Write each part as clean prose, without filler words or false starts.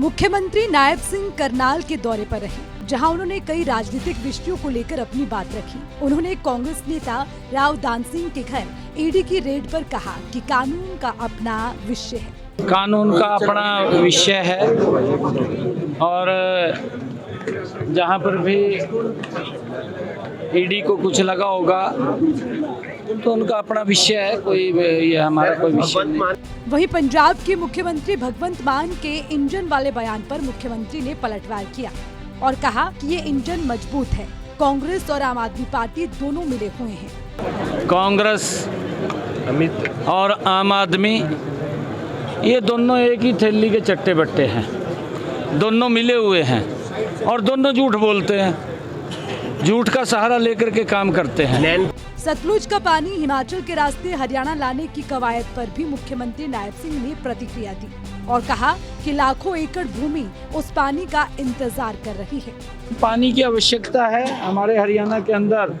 मुख्यमंत्री नायब सिंह करनाल के दौरे पर रहे, जहां उन्होंने कई राजनीतिक विषयों को लेकर अपनी बात रखी। उन्होंने कांग्रेस नेता राव दान सिंह के घर ईडी की रेड पर कहा कि कानून का अपना विषय है। कानून का अपना विषय है और जहाँ पर भी ईडी को कुछ लगा होगा तो उनका अपना विषय है, कोई ये हमारा कोई विषय नहीं। वहीं पंजाब के मुख्यमंत्री भगवंत मान के इंजन वाले बयान पर मुख्यमंत्री ने पलटवार किया और कहा कि ये इंजन मजबूत है। कांग्रेस और आम आदमी पार्टी दोनों मिले हुए हैं। कांग्रेस और आम आदमी ये दोनों एक ही थैली के चट्टे बट्टे हैं, दोनों मिले हुए हैं और दोनों झूठ बोलते हैं, झूठ का सहारा लेकर के काम करते हैं। सतलुज का पानी हिमाचल के रास्ते हरियाणा लाने की कवायद पर भी मुख्यमंत्री नायब सिंह ने प्रतिक्रिया दी और कहा कि लाखों एकड़ भूमि उस पानी का इंतजार कर रही है। पानी की आवश्यकता है हमारे हरियाणा के अंदर,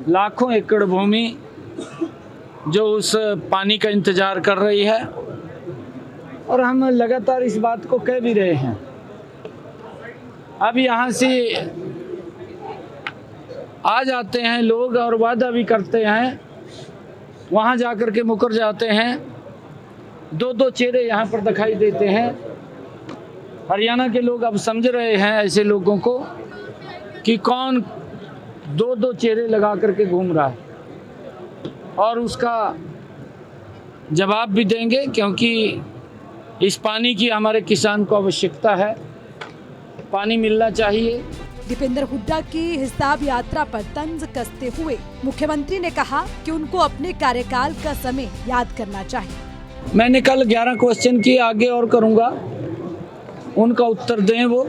लाखों एकड़ भूमि जो उस पानी का इंतजार कर रही है और हम लगातार इस बात को कह भी रहे हैं। अब यहाँ से आ जाते हैं लोग और वादा भी करते हैं, वहाँ जाकर के मुकर जाते हैं। दो दो चेहरे यहाँ पर दिखाई देते हैं। हरियाणा के लोग अब समझ रहे हैं ऐसे लोगों को कि कौन दो दो चेहरे लगा करके घूम रहा है और उसका जवाब भी देंगे, क्योंकि इस पानी की हमारे किसान को आवश्यकता है, पानी मिलना चाहिए। दीपेंद्र हुड्डा की हिसाब यात्रा पर तंज कसते हुए मुख्यमंत्री ने कहा कि उनको अपने कार्यकाल का समय याद करना चाहिए। मैंने कल 11 क्वेश्चन किए, आगे और करूंगा, उनका उत्तर दें वो।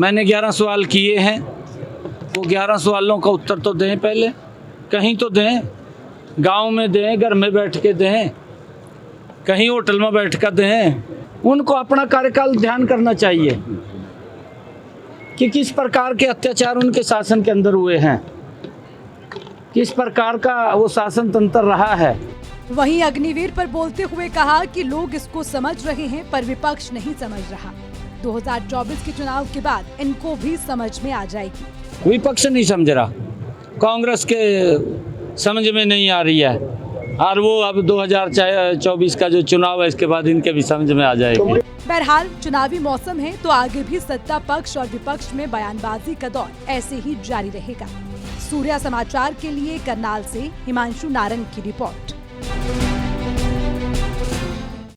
मैंने 11 सवाल किए हैं, वो 11 सवालों का उत्तर तो दें, पहले कहीं तो दें, गांव में दें, घर में बैठ के दें, कहीं होटल में बैठ कर दें। उनको अपना कार्यकाल ध्यान करना चाहिए कि किस प्रकार के अत्याचार उनके शासन के अंदर हुए हैं, किस प्रकार का वो शासन तंत्र रहा है। वहीं अग्निवीर पर बोलते हुए कहा कि लोग इसको समझ रहे हैं पर विपक्ष नहीं समझ रहा। 2024 के चुनाव के बाद इनको भी समझ में आ जाएगी। विपक्ष नहीं समझ रहा, कांग्रेस के समझ में नहीं आ रही है और वो अब 2024 का जो चुनाव है इसके बाद इनके भी समझ में आ जाएगी। बहरहाल चुनावी मौसम है तो आगे भी सत्ता पक्ष और विपक्ष में बयानबाजी का दौर ऐसे ही जारी रहेगा। सूर्या समाचार के लिए करनाल से हिमांशु नारंग की रिपोर्ट।